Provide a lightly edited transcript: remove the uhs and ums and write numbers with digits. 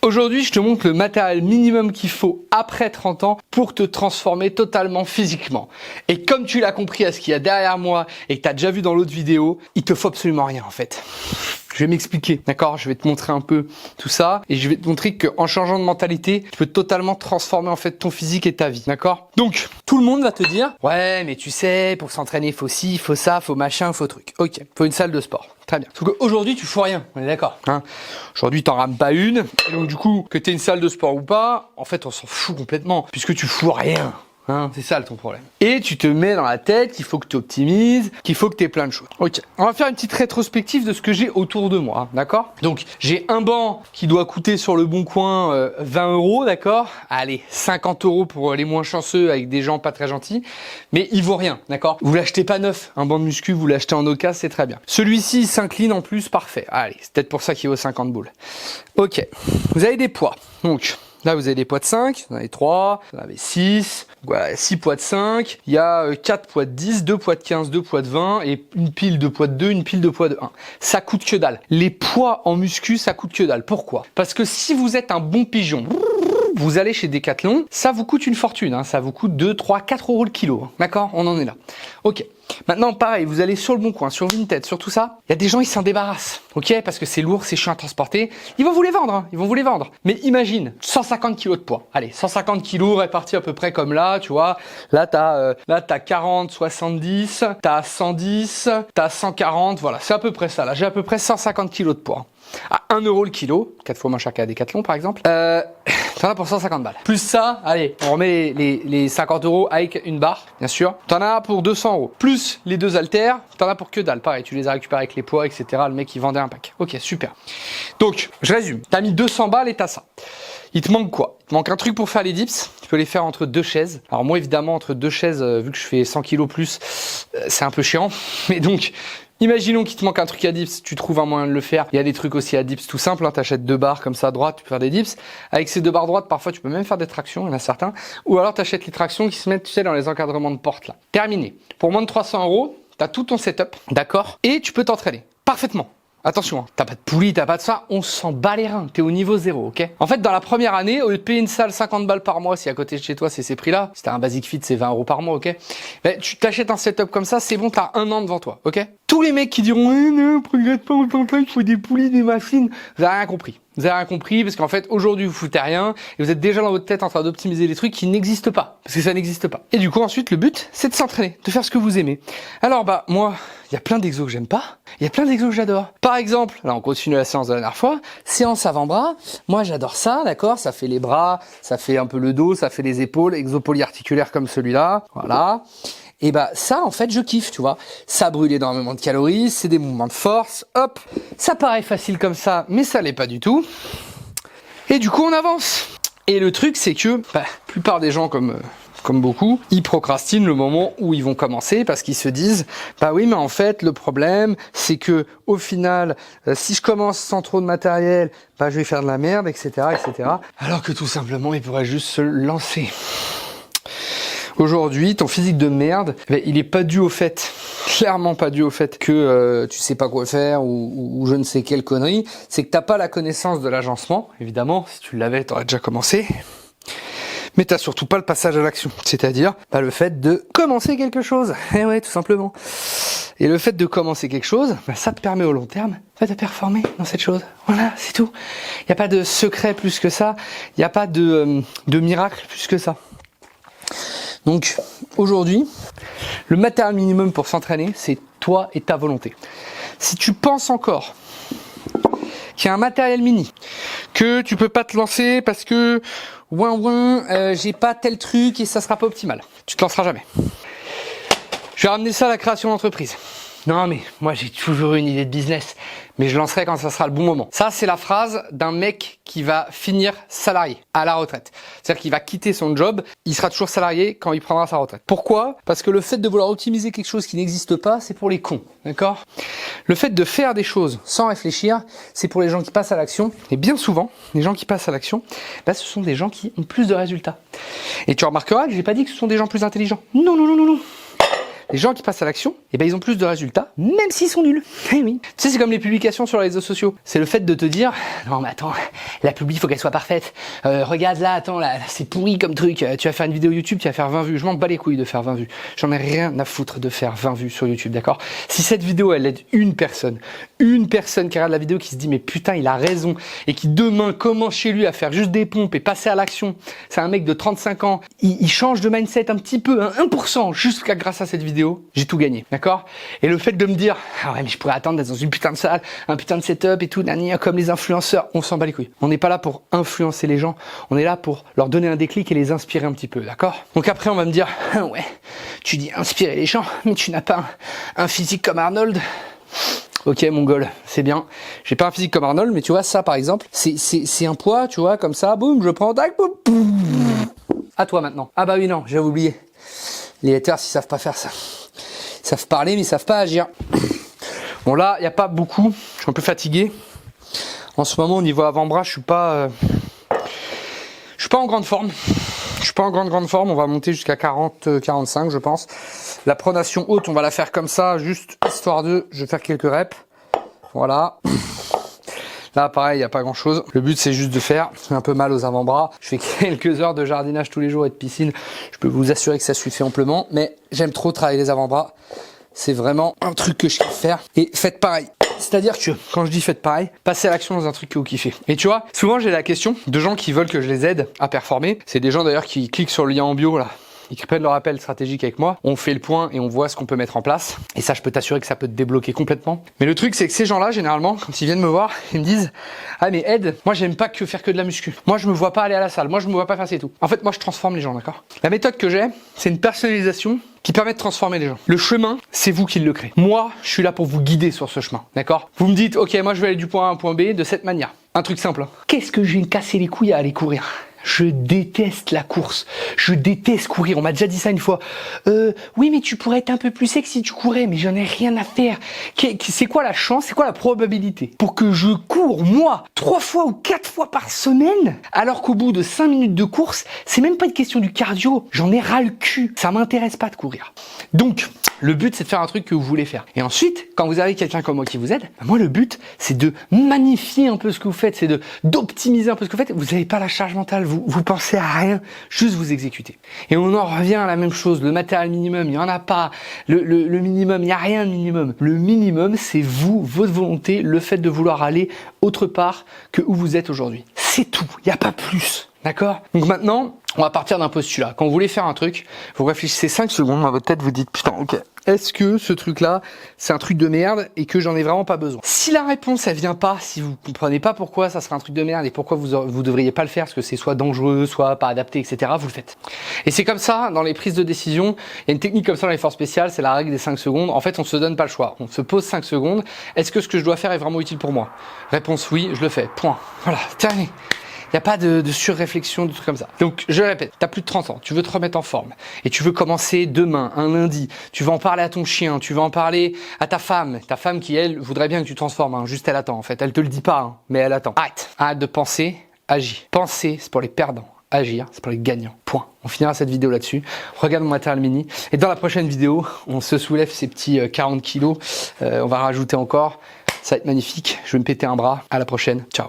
Aujourd'hui, je te montre le matériel minimum qu'il faut après 30 ans pour te transformer totalement physiquement. Et comme tu l'as compris à ce qu'il y a derrière moi et que tu as déjà vu dans l'autre vidéo, il te faut absolument rien en fait. Je vais m'expliquer, d'accord? Je vais te montrer un peu tout ça et je vais te montrer qu'en changeant de mentalité, tu peux totalement transformer en fait ton physique et ta vie, d'accord? Donc, tout le monde va te dire « Ouais, mais tu sais, pour s'entraîner, il faut ci, il faut ça, il faut machin, il faut truc. » Ok, il faut une salle de sport. Très bien. Sauf qu'aujourd'hui, tu fous rien, on est d'accord, hein? Aujourd'hui, t'en rames pas une. Et donc, du coup, que t'aies une salle de sport ou pas, en fait, on s'en fout complètement, puisque tu fous rien. Hein, c'est ça ton problème. Et tu te mets dans la tête qu'il faut que tu optimises, qu'il faut que tu aies plein de choses. Ok, on va faire une petite rétrospective de ce que j'ai autour de moi, hein, d'accord? Donc, j'ai un banc qui doit coûter sur le bon coin 20 €, d'accord? Allez, 50 € pour les moins chanceux avec des gens pas très gentils, mais il vaut rien, d'accord? Vous l'achetez pas neuf, un banc de muscu, vous l'achetez en occasion, c'est très bien. Celui-ci, il s'incline en plus, parfait. Allez, c'est peut-être pour ça qu'il vaut 50 boules. Ok, vous avez des poids, donc... Là, vous avez des poids de 5, vous en avez 3, vous en avez 6, voilà, 6 poids de 5, il y a 4 poids de 10, 2 poids de 15, 2 poids de 20 et une pile de poids de 2, une pile de poids de 1. Ça coûte que dalle. Les poids en muscu, ça coûte que dalle. Pourquoi? Parce que si vous êtes un bon pigeon, vous allez chez Decathlon, ça vous coûte une fortune, hein, ça vous coûte 2, 3, 4 € le kilo, hein, d'accord? On en est là. Ok. Maintenant, pareil, vous allez sur le Bon Coin, sur Vinted, sur tout ça, il y a des gens, ils s'en débarrassent, ok? Parce que c'est lourd, c'est chiant à transporter. Ils vont vous les vendre, hein, ils vont vous les vendre. Mais imagine, 150 kilos de poids. Allez, 150 kilos répartis à peu près comme là, tu vois. Là, t'as 40, 70, t'as 110, t'as 140, voilà, c'est à peu près ça. Là, j'ai à peu près 150 kilos de poids. À 1 € le kilo, 4 fois moins cher qu'à Decathlon, par exemple. T'en as pour 150 balles. Plus ça, allez, on remet les 50 € avec une barre, bien sûr. T'en as pour 200 €. Plus les 2 haltères, t'en as pour que dalle. Pareil, tu les as récupérés avec les poids, etc. Le mec, il vendait un pack. Ok, super. Donc, je résume. T'as mis 200 balles et t'as ça. Il te manque quoi? Il te manque un truc pour faire les dips. Tu peux les faire entre 2 chaises. Alors moi, évidemment, entre 2 chaises, vu que je fais 100 kilos plus, c'est un peu chiant. Mais donc... Imaginons qu'il te manque un truc à dips, tu trouves un moyen de le faire. Il y a des trucs aussi à dips tout simple, hein. T'achètes 2 barres comme ça à droite, tu peux faire des dips. Avec ces 2 barres droites, parfois tu peux même faire des tractions, il y en a certains. Ou alors t'achètes les tractions qui se mettent, tu sais, dans les encadrements de porte là. Terminé. Pour moins de 300 €, t'as tout ton setup, d'accord? Et tu peux t'entraîner parfaitement. Attention, hein, t'as pas de poulie, t'as pas de ça, on s'en bat les reins, t'es au niveau 0, ok? En fait, dans la première année, au lieu de payer une salle 50 balles par mois, si à côté de chez toi c'est ces prix-là, si t'as un Basic Fit c'est 20 € par mois, ok? Ben, tu t'achètes un setup comme ça, c'est bon, t'as 1 an devant toi, ok? Tous les mecs qui diront, non, progresse pas, on t'entend, il faut des poulies, des machines, vous avez rien compris. Vous avez rien compris parce qu'en fait, aujourd'hui, vous foutez rien et vous êtes déjà dans votre tête en train d'optimiser des trucs qui n'existent pas. Parce que ça n'existe pas. Et du coup, ensuite, le but, c'est de s'entraîner, de faire ce que vous aimez. Alors, bah, moi, il y a plein d'exos que j'aime pas. Il y a plein d'exos que j'adore. Par exemple, là, on continue la séance de la dernière fois. Séance avant-bras. Moi, j'adore ça, d'accord? Ça fait les bras, ça fait un peu le dos, ça fait les épaules, exo polyarticulaire comme celui-là. Voilà. Et bah ça en fait je kiffe, tu vois, ça brûle énormément de calories, c'est des mouvements de force, hop, ça paraît facile comme ça, mais ça l'est pas du tout. Et du coup on avance. Et le truc c'est que la plupart des gens comme beaucoup, ils procrastinent le moment où ils vont commencer parce qu'ils se disent bah oui mais en fait le problème c'est que au final si je commence sans trop de matériel, bah je vais faire de la merde, etc. etc. Alors que tout simplement ils pourraient juste se lancer. Aujourd'hui, ton physique de merde, il est pas dû au fait, clairement pas dû au fait que tu sais pas quoi faire ou je ne sais quelle connerie. C'est que t'as pas la connaissance de l'agencement, évidemment. Si tu l'avais, t'aurais déjà commencé. Mais t'as surtout pas le passage à l'action, c'est-à-dire le fait de commencer quelque chose. Eh ouais, tout simplement. Et le fait de commencer quelque chose, ça te permet au long terme de performer dans cette chose. Voilà, c'est tout. Il n'y a pas de secret plus que ça. Il n'y a pas de miracle plus que ça. Donc aujourd'hui, le matériel minimum pour s'entraîner, c'est toi et ta volonté. Si tu penses encore qu'il y a un matériel mini, que tu peux pas te lancer parce que j'ai pas tel truc et ça sera pas optimal, tu te lanceras jamais. Je vais ramener ça à la création d'entreprise. Non mais moi j'ai toujours eu une idée de business, mais je lancerai quand ça sera le bon moment. Ça c'est la phrase d'un mec qui va finir salarié à la retraite. C'est-à-dire qu'il va quitter son job, il sera toujours salarié quand il prendra sa retraite. Pourquoi? Parce que le fait de vouloir optimiser quelque chose qui n'existe pas, c'est pour les cons, d'accord? Le fait de faire des choses sans réfléchir, c'est pour les gens qui passent à l'action. Et bien souvent, les gens qui passent à l'action, ce sont des gens qui ont plus de résultats. Et tu remarqueras que j'ai pas dit que ce sont des gens plus intelligents. Non, non, non, non, non. les gens qui passent à l'action, eh ben, ils ont plus de résultats, même s'ils sont nuls. Eh oui. Tu sais, c'est comme les publications sur les réseaux sociaux. C'est le fait de te dire, non mais attends, la publi, faut qu'elle soit parfaite. Regarde là, attends, là, c'est pourri comme truc. Tu vas faire une vidéo YouTube, tu vas faire 20 vues. Je m'en bats les couilles de faire 20 vues. J'en ai rien à foutre de faire 20 vues sur YouTube, d'accord? Si cette vidéo, elle aide une personne qui regarde la vidéo, qui se dit, mais putain, il a raison, et qui demain commence chez lui à faire juste des pompes et passer à l'action. C'est un mec de 35 ans, il change de mindset un petit peu, hein, 1%, jusqu'à grâce à cette vidéo, j'ai tout gagné, d'accord? Et le fait de me dire, ah ouais, mais je pourrais attendre d'être dans une putain de salle, un putain de setup et tout, comme les influenceurs, on s'en bat les couilles. On n'est pas là pour influencer les gens, on est là pour leur donner un déclic et les inspirer un petit peu, d'accord? Donc après, on va me dire, ah ouais, tu dis inspirer les gens, mais tu n'as pas un physique comme Arnold. Ok, mon goal, c'est bien. J'ai pas un physique comme Arnold, mais tu vois, ça par exemple, c'est un poids, tu vois, comme ça, boum, je prends, tac, boum, boum. À toi maintenant. Ah bah oui, non, j'avais oublié. Les haters, ils savent pas faire ça. Ils savent parler, mais ils savent pas agir. Bon là, il n'y a pas beaucoup, je suis un peu fatigué. En ce moment, au niveau avant-bras, je suis pas en grande forme. Je suis pas en grande forme, on va monter jusqu'à 40-45 je pense. La pronation haute, on va la faire comme ça, juste histoire de, je vais faire quelques reps. Voilà. Là pareil, il n'y a pas grand chose. Le but c'est juste de faire, j'ai un peu mal aux avant-bras. Je fais quelques heures de jardinage tous les jours et de piscine. Je peux vous assurer que ça suffit amplement, mais j'aime trop travailler les avant-bras. C'est vraiment un truc que je kiffe faire. Et faites pareil. C'est-à-dire que, quand je dis faites pareil, passez à l'action dans un truc que vous kiffez. Et tu vois, souvent j'ai la question de gens qui veulent que je les aide à performer. C'est des gens d'ailleurs qui cliquent sur le lien en bio là. Ils prennent leur appel stratégique avec moi, on fait le point et on voit ce qu'on peut mettre en place. Et ça, je peux t'assurer que ça peut te débloquer complètement. Mais le truc, c'est que ces gens-là, généralement, quand ils viennent me voir, ils me disent « Ah mais Ed, moi j'aime pas que faire que de la muscu. Moi je me vois pas aller à la salle, moi je me vois pas faire ça et tout. » En fait, moi je transforme les gens, d'accord? La méthode que j'ai, c'est une personnalisation qui permet de transformer les gens. Le chemin, c'est vous qui le créez. Moi, je suis là pour vous guider sur ce chemin, d'accord? Vous me dites « Ok, moi je vais aller du point A à un point B de cette manière. » Un truc simple. Hein. Qu'est-ce que je vais me casser les couilles à aller courir? Je déteste la course. Je déteste courir. On m'a déjà dit ça une fois. Oui, mais tu pourrais être un peu plus sexy si tu courais, mais j'en ai rien à faire. C'est quoi la chance? C'est quoi la probabilité pour que je cours, moi, 3 fois ou 4 fois par semaine, alors qu'au bout de 5 minutes de course, c'est même pas une question du cardio. J'en ai ras le cul. Ça m'intéresse pas de courir. Donc, le but, c'est de faire un truc que vous voulez faire. Et ensuite, quand vous avez quelqu'un comme moi qui vous aide, moi, le but, c'est de magnifier un peu ce que vous faites, c'est d'optimiser un peu ce que vous faites. Vous n'avez pas la charge mentale, vous pensez à rien, juste vous exécutez. Et on en revient à la même chose. Le matériel minimum, il n'y en a pas. Le minimum, il n'y a rien de minimum. Le minimum, c'est vous, votre volonté, le fait de vouloir aller autre part que où vous êtes aujourd'hui. C'est tout. Il n'y a pas plus. D'accord? Donc maintenant, on va partir d'un postulat. Quand vous voulez faire un truc, vous réfléchissez 5 secondes dans votre tête, vous dites putain, ok, est-ce que ce truc-là, c'est un truc de merde et que j'en ai vraiment pas besoin? Si la réponse, elle vient pas, si vous comprenez pas pourquoi ça serait un truc de merde et pourquoi vous devriez pas le faire, parce que c'est soit dangereux, soit pas adapté, etc., vous le faites. Et c'est comme ça, dans les prises de décision, il y a une technique comme ça dans les forces spéciales, c'est la règle des 5 secondes. En fait, on se donne pas le choix. On se pose 5 secondes. Est-ce que ce que je dois faire est vraiment utile pour moi? Réponse oui, je le fais. Point. Voilà, terminé. Il n'y a pas de surréflexion, de trucs comme ça. Donc, je répète, tu as plus de 30 ans, tu veux te remettre en forme et tu veux commencer demain, un lundi, tu vas en parler à ton chien, tu vas en parler à ta femme qui, elle, voudrait bien que tu te transformes, hein. Juste elle attend en fait, elle te le dit pas, hein, mais elle attend. Arrête de penser, agis. Penser, c'est pour les perdants. Agir, c'est pour les gagnants. Point. On finira cette vidéo là-dessus. Regarde mon matériel mini. Et dans la prochaine vidéo, on se soulève ces petits 40 kilos. On va rajouter encore. Ça va être magnifique. Je vais me péter un bras. À la prochaine. Ciao.